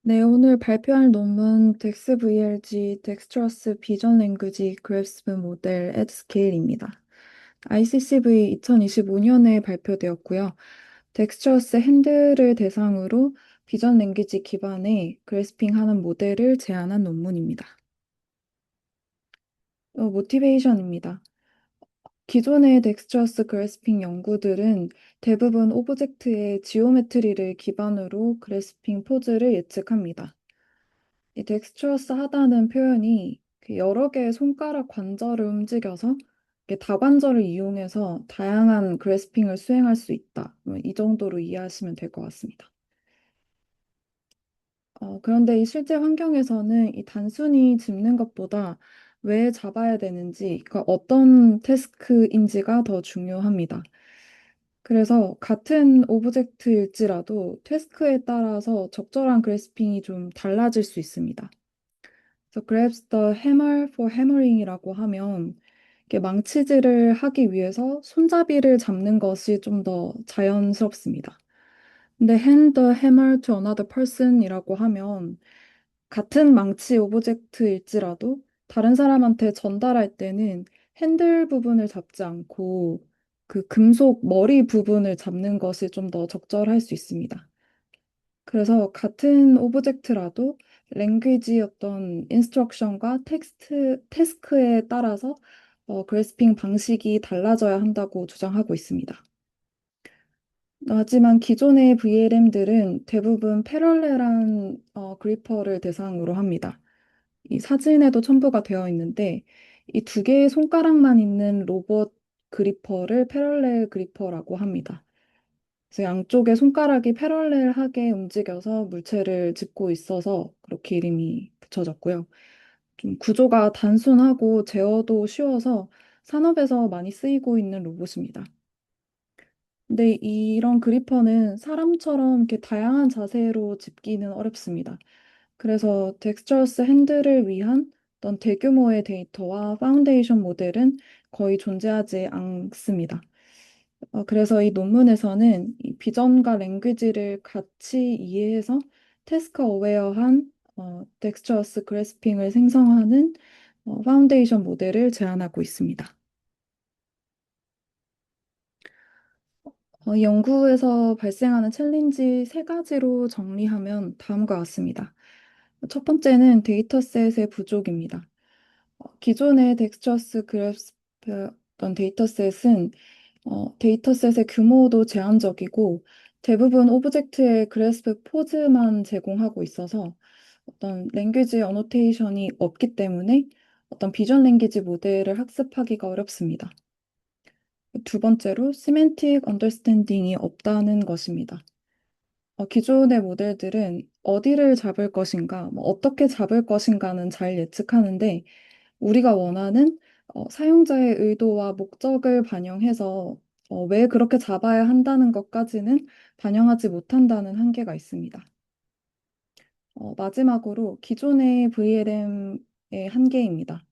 네, 오늘 발표할 논문 덱스 VLG 덱스트러스 비전 랭귀지 그래스프 모델 at scale입니다. ICCV 2025년에 발표되었고요. 덱스트러스 핸들을 대상으로 비전 랭귀지 기반의 그래스핑하는 모델을 제안한 논문입니다. 모티베이션입니다. 기존의 덱스트러스 그래스핑 연구들은 대부분 오브젝트의 지오메트리를 기반으로 그래스핑 포즈를 예측합니다. 이 덱스트러스 하다는 표현이 그 여러 개의 손가락 관절을 움직여서 이렇게 다관절을 이용해서 다양한 그래스핑을 수행할 수 있다. 뭐이 정도로 이해하시면 될 것 같습니다. 그런데 이 실제 환경에서는 이 단순히 짚는 것보다 왜 잡아야 되는지, 그러니까 어떤 태스크인지가 더 중요합니다. 그래서 같은 오브젝트일지라도 태스크에 따라서 적절한 그래스핑이 좀 달라질 수 있습니다. 그래서 grabs the hammer for hammering이라고 하면 이게 망치질을 하기 위해서 손잡이를 잡는 것이 좀 더 자연스럽습니다. 근데 hand the hammer to another person이라고 하면 같은 망치 오브젝트일지라도 다른 사람한테 전달할 때는 핸들 부분을 잡지 않고 그 금속 머리 부분을 잡는 것이 좀 더 적절할 수 있습니다. 그래서 같은 오브젝트라도 랭귀지 어떤 인스트럭션과 태스크에 따라서 그래스핑 방식이 달라져야 한다고 주장하고 있습니다. 하지만 기존의 VLM들은 대부분 패럴렐한 그리퍼를 대상으로 합니다. 이 사진에도 첨부가 되어 있는데 이 두 개의 손가락만 있는 로봇 그리퍼를 패럴렐 그리퍼라고 합니다. 그래서 양쪽의 손가락이 패럴렐하게 움직여서 물체를 짚고 있어서 그렇게 이름이 붙여졌고요. 좀 구조가 단순하고 제어도 쉬워서 산업에서 많이 쓰이고 있는 로봇입니다. 근데 이런 그리퍼는 사람처럼 이렇게 다양한 자세로 짚기는 어렵습니다. 그래서 덱스처러스 핸들을 위한 어떤 대규모의 데이터와 파운데이션 모델은 거의 존재하지 않습니다. 그래서 이 논문에서는 이 비전과 랭귀지를 같이 이해해서 태스크 어웨어한 덱스처러스 그래스핑을 생성하는 파운데이션 모델을 제안하고 있습니다. 연구에서 발생하는 챌린지 세 가지로 정리하면 다음과 같습니다. 첫 번째는 데이터셋의 부족입니다. 기존의 덱스처러스 그래스프 어떤 데이터셋은 데이터셋의 규모도 제한적이고 대부분 오브젝트의 그래스프 포즈만 제공하고 있어서 어떤 랭귀지 어노테이션이 없기 때문에 어떤 비전 랭귀지 모델을 학습하기가 어렵습니다. 두 번째로 시멘틱 언더스탠딩이 없다는 것입니다. 기존의 모델들은 어디를 잡을 것인가, 뭐 어떻게 잡을 것인가는 잘 예측하는데 우리가 원하는 사용자의 의도와 목적을 반영해서 왜 그렇게 잡아야 한다는 것까지는 반영하지 못한다는 한계가 있습니다. 마지막으로 기존의 VLM의 한계입니다.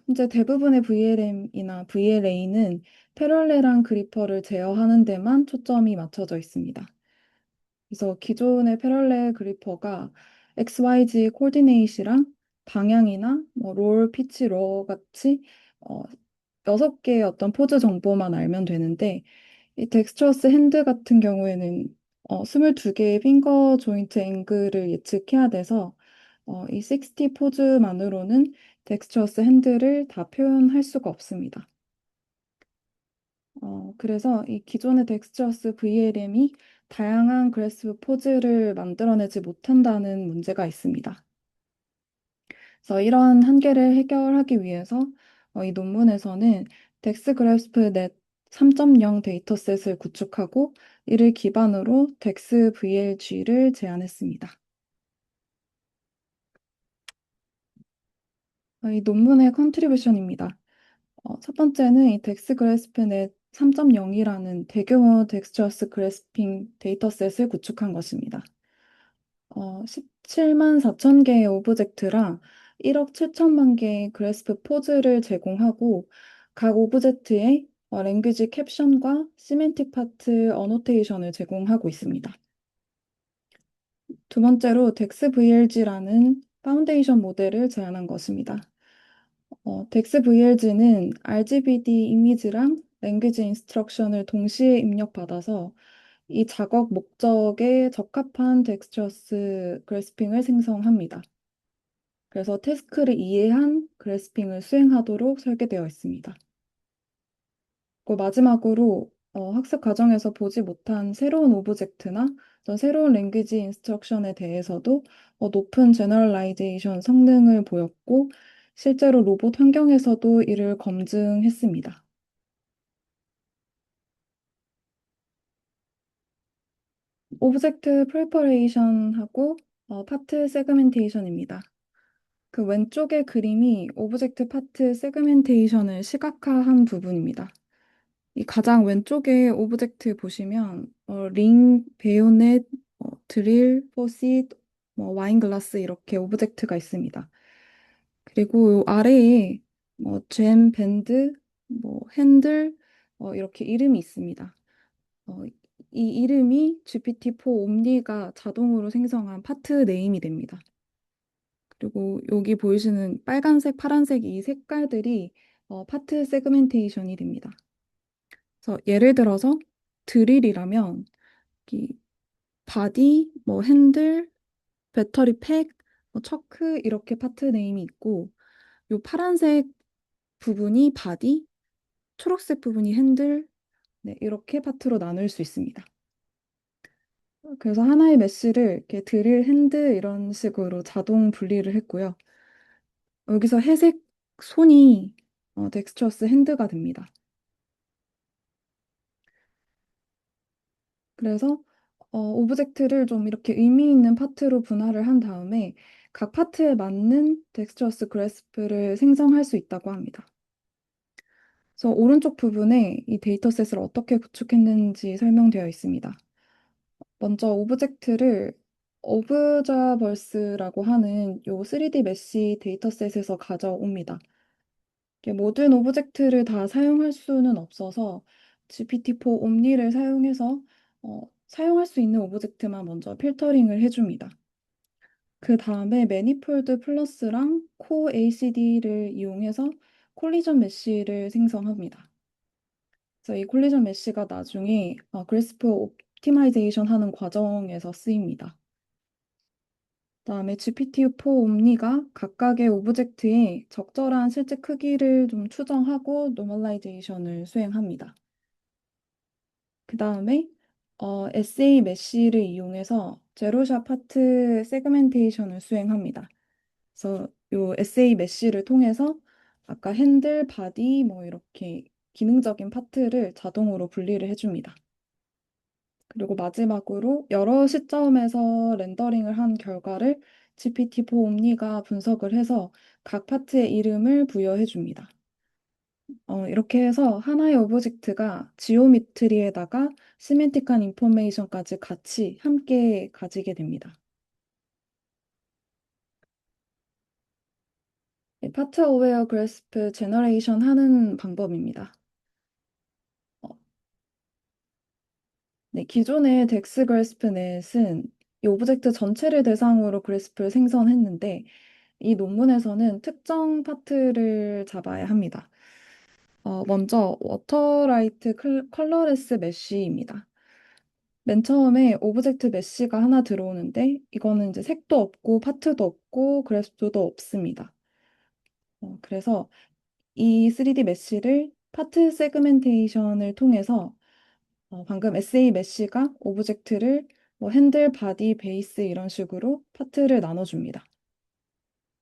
현재 대부분의 VLM이나 VLA는 패럴렐한 그리퍼를 제어하는 데만 초점이 맞춰져 있습니다. 그래서 기존의 패럴렐 그리퍼가 XYZ 코디네이시랑 방향이나 롤, 피치, 로 같이 어, 6개의 어떤 포즈 정보만 알면 되는데 이 덱스트러스 핸드 같은 경우에는 22개의 핑거 조인트 앵글을 예측해야 돼서 이 60 포즈만으로는 덱스트러스 핸드를 다 표현할 수가 없습니다. 그래서 이 기존의 덱스처러스 VLM이 다양한 그래스프 포즈를 만들어내지 못한다는 문제가 있습니다. 그래서 이런 한계를 해결하기 위해서 이 논문에서는 덱스 그래스프 넷 3.0 데이터셋을 구축하고 이를 기반으로 덱스 VLG를 제안했습니다. 이 논문의 컨트리뷰션입니다. 첫 번째는 이 덱스 그래스프넷 3.0이라는 대규모 덱스처러스 그래스핑 데이터셋을 구축한 것입니다. 17만 4천 개의 오브젝트랑 1억 7천만 개의 그래스프 포즈를 제공하고 각 오브젝트에 랭귀지 캡션과 시멘틱 파트 어노테이션을 제공하고 있습니다. 두 번째로 DexVLG라는 파운데이션 모델을 제안한 것입니다. DexVLG는 RGBD 이미지랑 랭귀지 인스트럭션을 동시에 입력받아서 이 작업 목적에 적합한 텍스처스 그래스핑을 생성합니다. 그래서 태스크를 이해한 그래스핑을 수행하도록 설계되어 있습니다. 그 마지막으로 학습 과정에서 보지 못한 새로운 오브젝트나 어떤 새로운 랭귀지 인스트럭션에 대해서도 높은 제너럴라이제이션 성능을 보였고 실제로 로봇 환경에서도 이를 검증했습니다. 오브젝트 프리퍼레이션하고 파트 세그멘테이션입니다. 그 왼쪽의 그림이 오브젝트 파트 세그멘테이션을 시각화한 부분입니다. 이 가장 왼쪽에 오브젝트 보시면 링, 베요넷, 드릴, 포싯, 와인 글라스 이렇게 오브젝트가 있습니다. 그리고 요 아래에 잼, 밴드, 핸들 이렇게 이름이 있습니다. 어, 이 이름이 GPT-4 옴니가 자동으로 생성한 파트 네임이 됩니다. 그리고 여기 보이시는 빨간색, 파란색 이 색깔들이 파트 세그멘테이션이 됩니다. 그래서 예를 들어서 드릴이라면 이 바디, 핸들, 배터리 팩, 척크 이렇게 파트 네임이 있고 요 파란색 부분이 바디, 초록색 부분이 핸들, 네, 이렇게 파트로 나눌 수 있습니다. 그래서 하나의 메쉬를 이렇게 드릴, 핸드 이런 식으로 자동 분리를 했고요. 여기서 회색 손이 덱스처스 핸드가 됩니다. 그래서 오브젝트를 좀 이렇게 의미 있는 파트로 분할을 한 다음에 각 파트에 맞는 덱스처스 그래스프를 생성할 수 있다고 합니다. 그래서 오른쪽 부분에 이 데이터셋을 어떻게 구축했는지 설명되어 있습니다. 먼저 오브젝트를 오브자벌스라고 하는 요 3D 메쉬 데이터셋에서 가져옵니다. 이게 모든 오브젝트를 다 사용할 수는 없어서 GPT-4 옴니를 사용해서 사용할 수 있는 오브젝트만 먼저 필터링을 해줍니다. 그 다음에 매니폴드 플러스랑 코 ACD를 이용해서 콜리전 메쉬를 생성합니다. 그래서 이 콜리전 메쉬가 나중에 그래스프 옵티마이제이션 하는 과정에서 쓰입니다. 그다음에 GPT-4 옴니가 각각의 오브젝트의 적절한 실제 크기를 좀 추정하고 노멀라이제이션을 수행합니다. 그다음에 SA 메쉬를 이용해서 제로샷 파트 세그멘테이션을 수행합니다. 그래서 요 SA 메쉬를 통해서 아까 핸들, 바디 이렇게 기능적인 파트를 자동으로 분리를 해줍니다. 그리고 마지막으로 여러 시점에서 렌더링을 한 결과를 GPT-4 옴니가 분석을 해서 각 파트의 이름을 부여해 줍니다. 이렇게 해서 하나의 오브젝트가 지오메트리에다가 시멘틱한 인포메이션까지 같이 함께 가지게 됩니다. 파트 어웨어 그래스프 제너레이션 하는 방법입니다. 어, 네, 기존의 덱스 그래스프 넷은 이 오브젝트 전체를 대상으로 그래스프를 생성했는데 이 논문에서는 특정 파트를 잡아야 합니다. 먼저 워터라이트 컬러레스 메쉬입니다. 맨 처음에 오브젝트 메쉬가 하나 들어오는데 이거는 이제 색도 없고 파트도 없고 그래프도 없습니다. 그래서 이 3D 메쉬를 파트 세그멘테이션을 통해서 방금 SA 메쉬가 오브젝트를 핸들, 바디, 베이스 이런 식으로 파트를 나눠줍니다.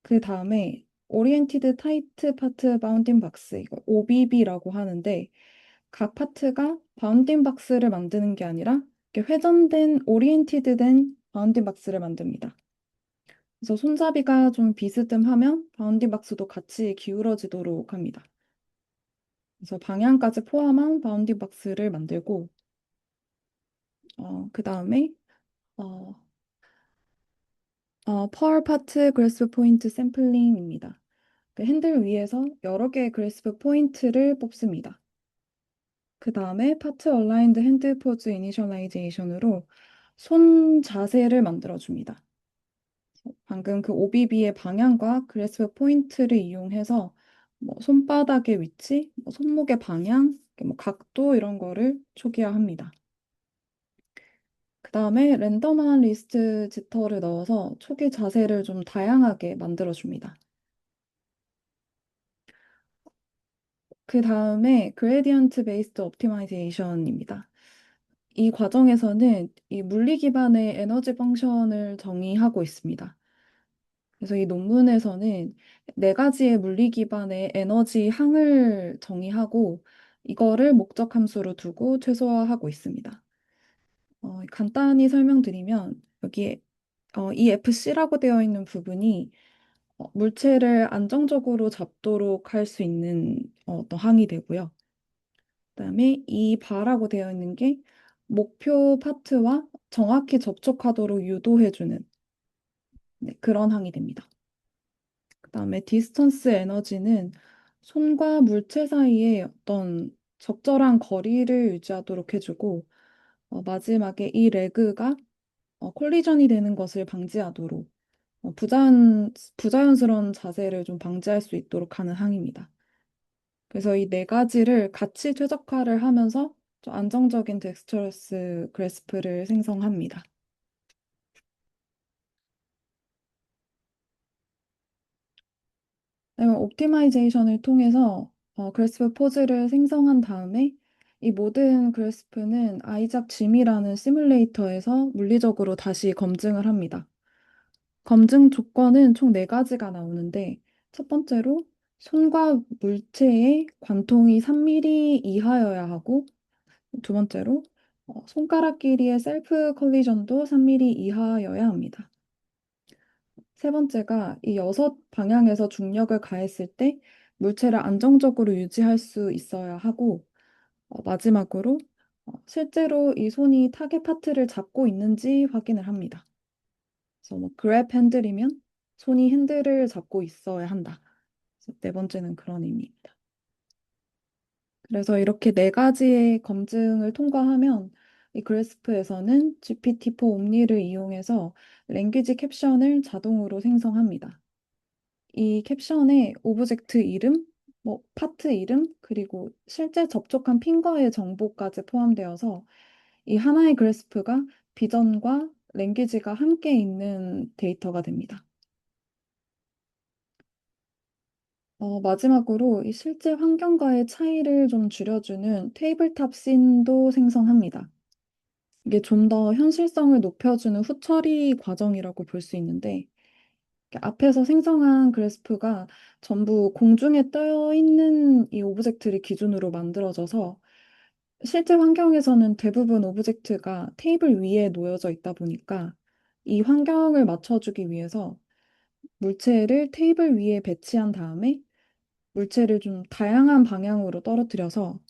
그 다음에 오리엔티드 타이트 파트 바운딩 박스 이거 OBB라고 하는데 각 파트가 바운딩 박스를 만드는 게 아니라 이렇게 회전된 오리엔티드된 바운딩 박스를 만듭니다. 그래서 손잡이가 좀 비스듬하면 바운딩 박스도 같이 기울어지도록 합니다. 그래서 방향까지 포함한 바운딩 박스를 만들고 그 다음에 어, per 파트 그래스프 포인트 샘플링입니다. 그 핸들 위에서 여러 개의 그래스프 포인트를 뽑습니다. 그 다음에 파트 얼라인드 핸드 포즈 이니셜라이제이션으로 손 자세를 만들어줍니다. 방금 그 OBB의 방향과 그래스프 포인트를 이용해서 뭐 손바닥의 위치, 뭐 손목의 방향, 뭐 각도 이런 거를 초기화합니다. 그 다음에 랜덤한 리스트 지터를 넣어서 초기 자세를 좀 다양하게 만들어줍니다. 그 다음에 그레디언트 베이스드 옵티마이제이션입니다. 이 과정에서는 이 물리 기반의 에너지 펑션을 정의하고 있습니다. 그래서 이 논문에서는 네 가지의 물리 기반의 에너지 항을 정의하고 이거를 목적 함수로 두고 최소화하고 있습니다. 간단히 설명드리면 여기에 EFC라고 되어 있는 부분이 물체를 안정적으로 잡도록 할 수 있는 어떤 항이 되고요. 그다음에 이 바라고 되어 있는 게 목표 파트와 정확히 접촉하도록 유도해주는 네, 그런 항이 됩니다. 그다음에 디스턴스 에너지는 손과 물체 사이에 어떤 적절한 거리를 유지하도록 해주고 마지막에 이 레그가 콜리전이 되는 것을 방지하도록 부자연스러운 자세를 좀 방지할 수 있도록 하는 항입니다. 그래서 이 네 가지를 같이 최적화를 하면서 좀 안정적인 덱스처러스 그래스프를 생성합니다. 그다음에 옵티마이제이션을 통해서 그래스프 포즈를 생성한 다음에 이 모든 그래스프는 아이작 짐이라는 시뮬레이터에서 물리적으로 다시 검증을 합니다. 검증 조건은 총 네가지가 나오는데 첫 번째로 손과 물체의 관통이 3mm 이하여야 하고 두 번째로 손가락끼리의 셀프 컬리전도 3mm 이하여야 합니다. 세 번째가 이 여섯 방향에서 중력을 가했을 때 물체를 안정적으로 유지할 수 있어야 하고 마지막으로 실제로 이 손이 타겟 파트를 잡고 있는지 확인을 합니다. 그래서 뭐 그랩 핸들이면 손이 핸들을 잡고 있어야 한다. 그래서 네 번째는 그런 의미입니다. 그래서 이렇게 네 가지의 검증을 통과하면 이 그래스프에서는 GPT-4 옴니를 이용해서 랭귀지 캡션을 자동으로 생성합니다. 이 캡션에 오브젝트 이름, 뭐 파트 이름, 그리고 실제 접촉한 핑거의 정보까지 포함되어서 이 하나의 그래스프가 비전과 랭귀지가 함께 있는 데이터가 됩니다. 마지막으로 이 실제 환경과의 차이를 좀 줄여주는 테이블탑 씬도 생성합니다. 이게 좀 더 현실성을 높여주는 후처리 과정이라고 볼 수 있는데, 이렇게 앞에서 생성한 그래스프가 전부 공중에 떠 있는 이 오브젝트를 기준으로 만들어져서 실제 환경에서는 대부분 오브젝트가 테이블 위에 놓여져 있다 보니까 이 환경을 맞춰주기 위해서 물체를 테이블 위에 배치한 다음에 물체를 좀 다양한 방향으로 떨어뜨려서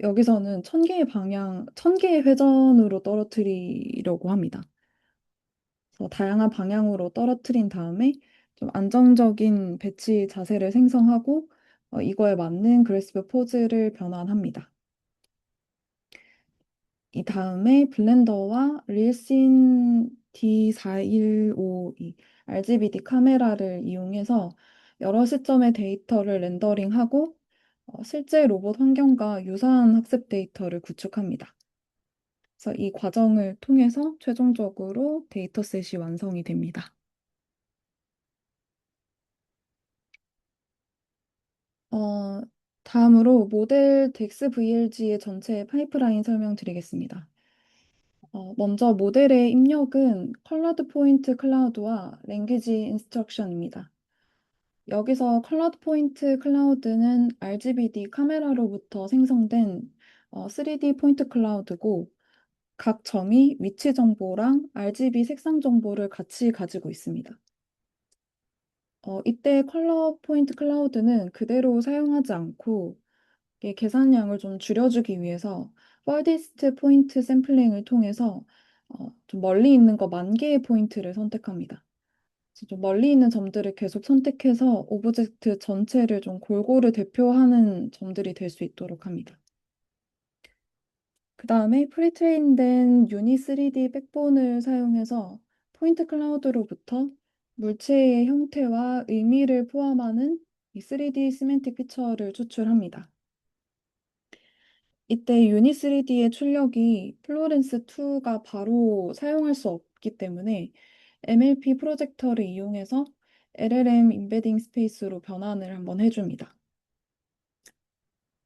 여기서는 천 개의 회전으로 떨어뜨리려고 합니다. 그래서 다양한 방향으로 떨어뜨린 다음에 좀 안정적인 배치 자세를 생성하고 이거에 맞는 그래스프 포즈를 변환합니다. 이 다음에 블렌더와 릴신 D4152 RGBD 카메라를 이용해서 여러 시점의 데이터를 렌더링하고 실제 로봇 환경과 유사한 학습 데이터를 구축합니다. 그래서 이 과정을 통해서 최종적으로 데이터셋이 완성이 됩니다. 어, 다음으로 모델 덱스 VLG의 전체 파이프라인 설명드리겠습니다. 먼저 모델의 입력은 컬러드 포인트 클라우드와 랭귀지 인스트럭션입니다. 여기서 컬러드 포인트 클라우드는 RGBD 카메라로부터 생성된 3D 포인트 클라우드고 각 점이 위치 정보랑 RGB 색상 정보를 같이 가지고 있습니다. 이때 컬러 포인트 클라우드는 그대로 사용하지 않고 이게 계산량을 좀 줄여주기 위해서 farthest 포인트 샘플링을 통해서 좀 멀리 있는 거 만 개의 포인트를 선택합니다. 그래서 좀 멀리 있는 점들을 계속 선택해서 오브젝트 전체를 좀 골고루 대표하는 점들이 될 수 있도록 합니다. 그 다음에 프리트레인된 유니 3D 백본을 사용해서 포인트 클라우드로부터 물체의 형태와 의미를 포함하는 이 3D 시멘틱 피처를 추출합니다. 이때 유니 3D의 출력이 플로렌스 2가 바로 사용할 수 없기 때문에 MLP 프로젝터를 이용해서 LLM 임베딩 스페이스로 변환을 한번 해줍니다.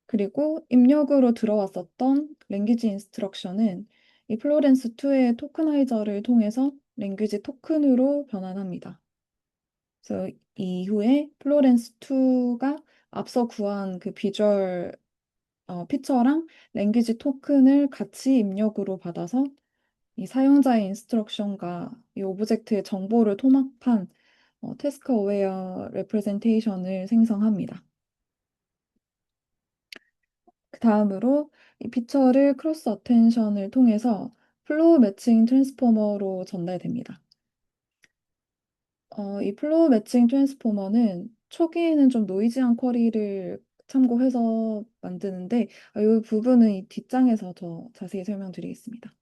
그리고 입력으로 들어왔었던 랭귀지 인스트럭션은 이 플로렌스 2의 토크나이저를 통해서 랭귀지 토큰으로 변환합니다. 그래서 이후에 플로렌스 2가 앞서 구한 그 비주얼 피처랑 랭귀지 토큰을 같이 입력으로 받아서 이 사용자의 인스트럭션과 이 오브젝트의 정보를 통합한 태스크 어웨어 레프레젠테이션을 생성합니다. 그 다음으로 이 피처를 크로스 어텐션을 통해서 플로우 매칭 트랜스포머로 전달됩니다. 이 플로우 매칭 트랜스포머는 초기에는 좀 노이즈한 쿼리를 참고해서 만드는데 이 부분은 이 뒷장에서 더 자세히 설명드리겠습니다.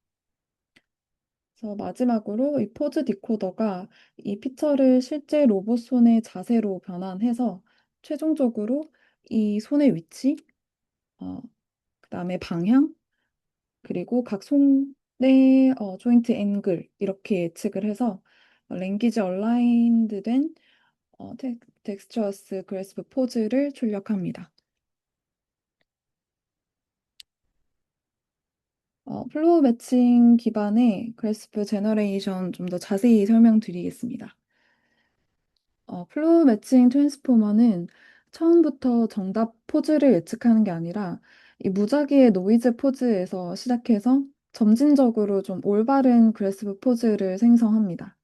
그래서 마지막으로 이 포즈 디코더가 이 피처를 실제 로봇 손의 자세로 변환해서 최종적으로 이 손의 위치, 어, 그다음에 방향, 그리고 각 손의 조인트 앵글 이렇게 예측을 해서 랭귀지 얼라인드 된 텍스처스 그래스프 포즈를 출력합니다. 플로우 매칭 기반의 그래스프 제너레이션 좀 더 자세히 설명드리겠습니다. 플로우 매칭 트랜스포머는 처음부터 정답 포즈를 예측하는 게 아니라 이 무작위의 노이즈 포즈에서 시작해서 점진적으로 좀 올바른 그래스프 포즈를 생성합니다.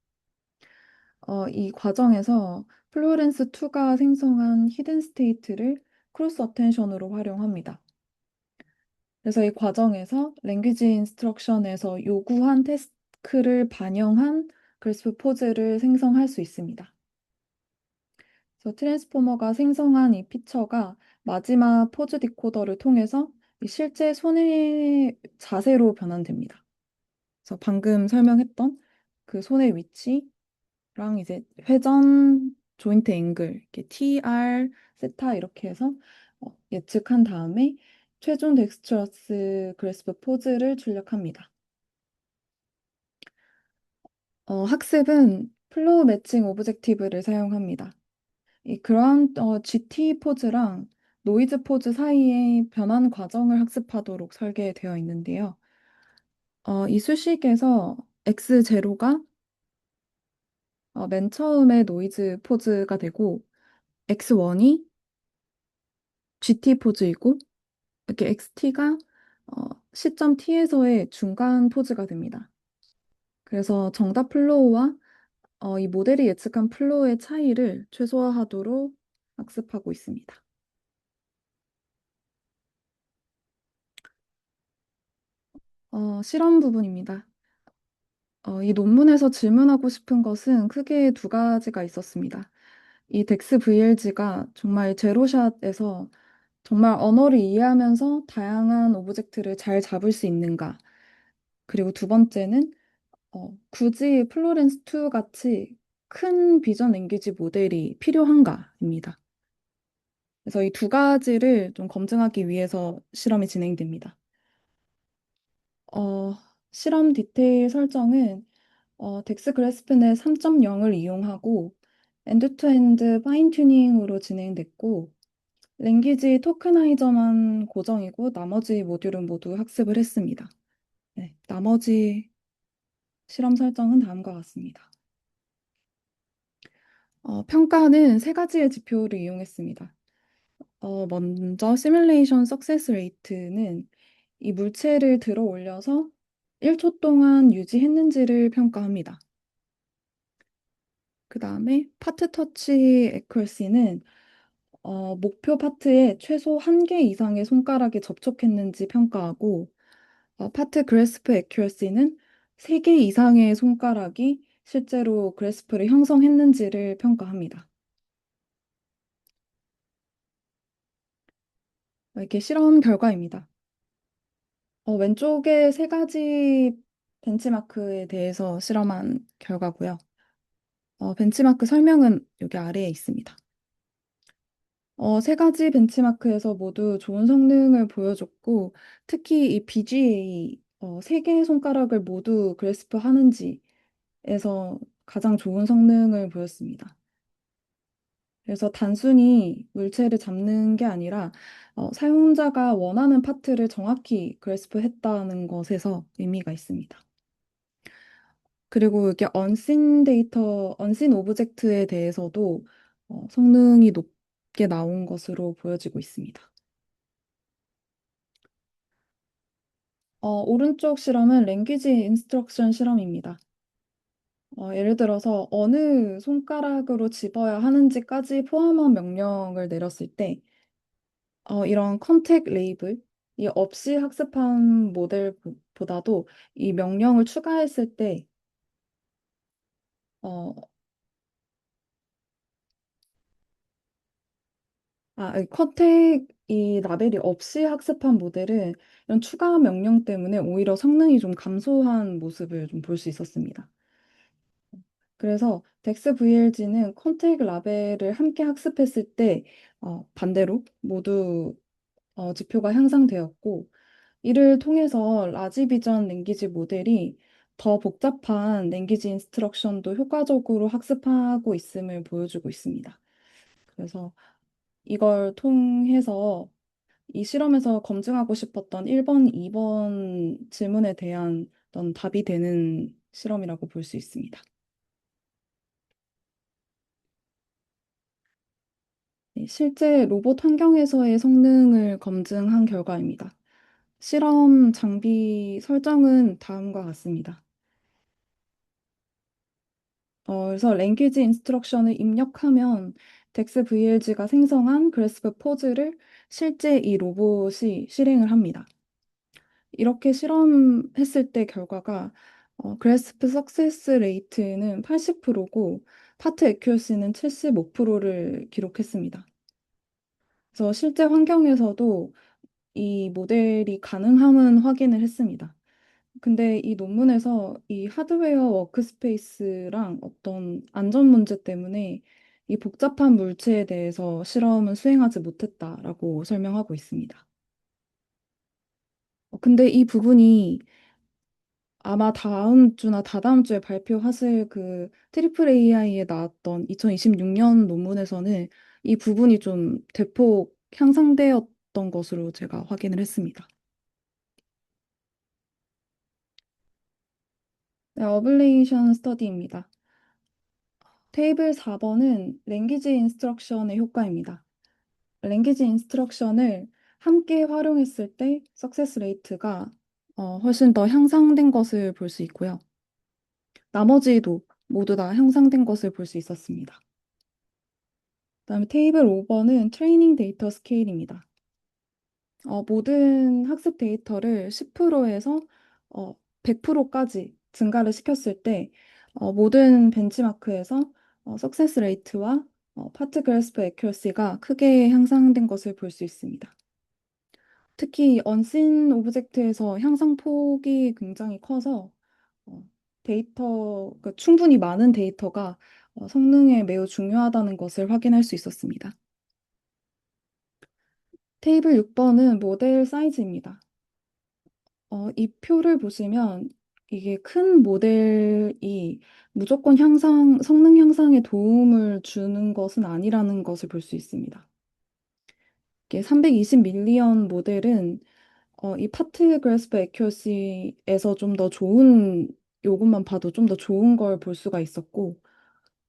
이 과정에서 플로렌스 2가 생성한 히든 스테이트를 크로스 어텐션으로 활용합니다. 그래서 이 과정에서 랭귀지 인스트럭션에서 요구한 태스크를 반영한 그래스프 포즈를 생성할 수 있습니다. 그래서 트랜스포머가 생성한 이 피처가 마지막 포즈 디코더를 통해서 이 실제 손의 자세로 변환됩니다. 그래서 방금 설명했던 그 손의 위치랑 이제 회전 조인트 앵글, 이렇게 TR, 세타 이렇게 해서 예측한 다음에 최종 덱스트러스 그래스프 포즈를 출력합니다. 학습은 플로우 매칭 오브젝티브를 사용합니다. 이 그라운드 GT 포즈랑 노이즈 포즈 사이의 변환 과정을 학습하도록 설계되어 있는데요. 이 수식에서 X0가 맨 처음에 노이즈 포즈가 되고 X1이 GT 포즈이고 이렇게 XT가 시점 T에서의 중간 포즈가 됩니다. 그래서 정답 플로우와 이 모델이 예측한 플로우의 차이를 최소화하도록 학습하고 있습니다. 실험 부분입니다. 이 논문에서 질문하고 싶은 것은 크게 두 가지가 있었습니다. 이 덱스 VLG가 정말 제로샷에서 정말 언어를 이해하면서 다양한 오브젝트를 잘 잡을 수 있는가? 그리고 두 번째는 굳이 플로렌스 2 같이 큰 비전 랭귀지 모델이 필요한가입니다. 그래서 이 두 가지를 좀 검증하기 위해서 실험이 진행됩니다. 어, 실험 디테일 설정은 덱스 그래스프넷 3.0을 이용하고 엔드-투-엔드 파인 튜닝으로 진행됐고 랭귀지 토크나이저만 고정이고 나머지 모듈은 모두 학습을 했습니다. 네, 나머지 실험 설정은 다음과 같습니다. 평가는 세 가지의 지표를 이용했습니다. 먼저 시뮬레이션 석세스 레이트는 이 물체를 들어 올려서 1초 동안 유지했는지를 평가합니다. 그 다음에 파트 터치 애큐러시는 목표 파트에 최소 1개 이상의 손가락이 접촉했는지 평가하고 파트 그래스프 애큐러시는 3개 이상의 손가락이 실제로 그래스프를 형성했는지를 평가합니다. 이게 실험 결과입니다. 왼쪽에 세 가지 벤치마크에 대해서 실험한 결과고요. 벤치마크 설명은 여기 아래에 있습니다. 세 가지 벤치마크에서 모두 좋은 성능을 보여줬고, 특히 이 BGA, 세 개의 손가락을 모두 그래스프 하는지에서 가장 좋은 성능을 보였습니다. 그래서 단순히 물체를 잡는 게 아니라, 사용자가 원하는 파트를 정확히 그래스프 했다는 것에서 의미가 있습니다. 그리고 이게 언신 오브젝트에 대해서도 성능이 높게 나온 것으로 보여지고 있습니다. 오른쪽 실험은 랭귀지 인스트럭션 실험입니다. 예를 들어서 어느 손가락으로 집어야 하는지까지 포함한 명령을 내렸을 때, 이런 컨택 레이블이 없이 학습한 모델보다도 이 명령을 추가했을 때, 어, 이 컨택 이 라벨이 없이 학습한 모델은 이런 추가 명령 때문에 오히려 성능이 좀 감소한 모습을 좀 볼 수 있었습니다. 그래서 덱스 VLG는 컨택 라벨을 함께 학습했을 때 반대로 모두 지표가 향상되었고 이를 통해서 라지 비전 랭귀지 모델이 더 복잡한 랭귀지 인스트럭션도 효과적으로 학습하고 있음을 보여주고 있습니다. 그래서 이걸 통해서 이 실험에서 검증하고 싶었던 1번, 2번 질문에 대한 어떤 답이 되는 실험이라고 볼 수 있습니다. 네, 실제 로봇 환경에서의 성능을 검증한 결과입니다. 실험 장비 설정은 다음과 같습니다. 그래서 랭귀지 인스트럭션을 입력하면 덱스 VLG가 생성한 그래스프 포즈를 실제 이 로봇이 실행을 합니다. 이렇게 실험했을 때 결과가 그래스프 석세스 레이트는 80%고 파트 애큐어시는 75%를 기록했습니다. 그래서 실제 환경에서도 이 모델이 가능함은 확인을 했습니다. 근데 이 논문에서 이 하드웨어 워크스페이스랑 어떤 안전 문제 때문에 이 복잡한 물체에 대해서 실험은 수행하지 못했다라고 설명하고 있습니다. 근데 이 부분이 아마 다음 주나 다다음 주에 발표하실 그 트리플 AI에 나왔던 2026년 논문에서는 이 부분이 좀 대폭 향상되었던 것으로 제가 확인을 했습니다. 네, 어블레이션 스터디입니다. 테이블 4번은 랭귀지 인스트럭션의 효과입니다. 랭귀지 인스트럭션을 함께 활용했을 때 석세스 레이트가 훨씬 더 향상된 것을 볼 수 있고요. 나머지도 모두 다 향상된 것을 볼 수 있었습니다. 그다음에 테이블 5번은 트레이닝 데이터 스케일입니다. 모든 학습 데이터를 10%에서 100%까지 증가를 시켰을 때 모든 벤치마크에서 석세스 레이트와 파트 그래스프 애큐러시가 크게 향상된 것을 볼 수 있습니다. 특히 언신 오브젝트에서 향상폭이 굉장히 커서 어, 충분히 많은 데이터가 성능에 매우 중요하다는 것을 확인할 수 있었습니다. 테이블 6번은 모델 사이즈입니다. 이 표를 보시면 이게 큰 모델이 무조건 성능 향상에 도움을 주는 것은 아니라는 것을 볼 수 있습니다. 이게 320 밀리언 모델은 이 파트 그래스프 애큐어시에서 좀 더 좋은 요것만 봐도 좀 더 좋은 걸 볼 수가 있었고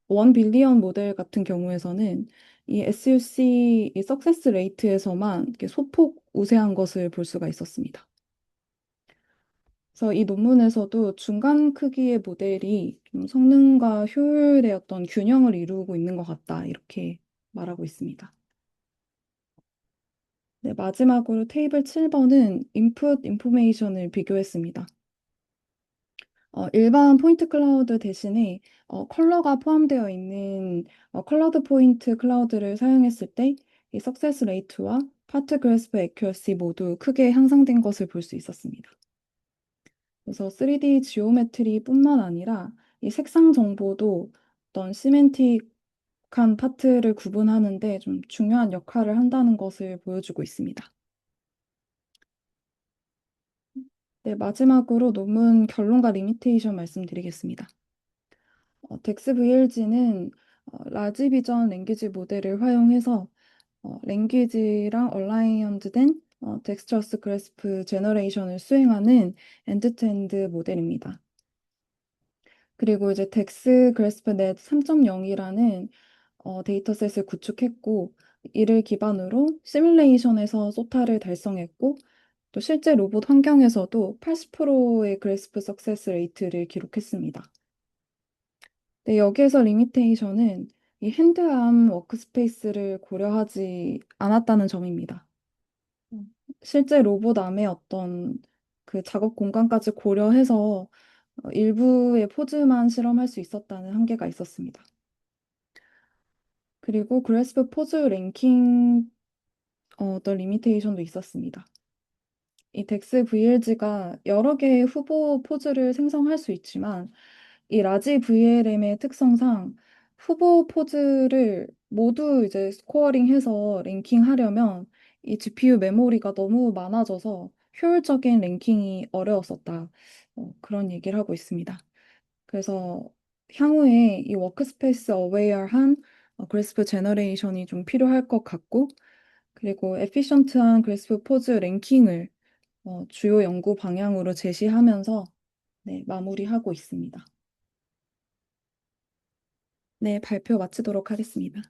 1 빌리언 모델 같은 경우에서는 이 SUC 이 석세스 레이트에서만 이렇게 소폭 우세한 것을 볼 수가 있었습니다. 그래서 이 논문에서도 중간 크기의 모델이 좀 성능과 효율의 어떤 균형을 이루고 있는 것 같다 이렇게 말하고 있습니다. 네, 마지막으로 테이블 7번은 인풋 인포메이션을 비교했습니다. 일반 포인트 클라우드 대신에 컬러가 포함되어 있는 컬러드 포인트 클라우드를 사용했을 때 이 석세스 레이트와 파트 그래스프 애큐러시 모두 크게 향상된 것을 볼 수 있었습니다. 그래서 3D 지오메트리뿐만 아니라 이 색상 정보도 어떤 시멘틱한 파트를 구분하는데 좀 중요한 역할을 한다는 것을 보여주고 있습니다. 네, 마지막으로 논문 결론과 리미테이션 말씀드리겠습니다. 덱스 VLG는 라지 비전 랭귀지 모델을 활용해서 랭귀지랑 얼라이언드된 덱스처스 그래스프 제너레이션을 수행하는 엔드-투-엔드 모델입니다. 그리고 이제 덱스 그래스프 넷 3.0이라는 데이터셋을 구축했고 이를 기반으로 시뮬레이션에서 소타를 달성했고 또 실제 로봇 환경에서도 80%의 그래스프 석세스 레이트를 기록했습니다. 네, 여기에서 리미테이션은 이 핸드암 워크스페이스를 고려하지 않았다는 점입니다. 실제 로봇 암의 어떤 그 작업 공간까지 고려해서 일부의 포즈만 실험할 수 있었다는 한계가 있었습니다. 그리고 그래스프 포즈 랭킹 어떤 리미테이션도 있었습니다. 이 덱스 VLG가 여러 개의 후보 포즈를 생성할 수 있지만 이 라지 VLM의 특성상 후보 포즈를 모두 이제 스코어링해서 랭킹하려면 이 GPU 메모리가 너무 많아져서 효율적인 랭킹이 어려웠었다. 그런 얘기를 하고 있습니다. 그래서 향후에 이 워크스페이스 어웨어한 그래스프 제너레이션이 좀 필요할 것 같고 그리고 에피션트한 그래스프 포즈 랭킹을 주요 연구 방향으로 제시하면서 네, 마무리하고 있습니다. 네, 발표 마치도록 하겠습니다.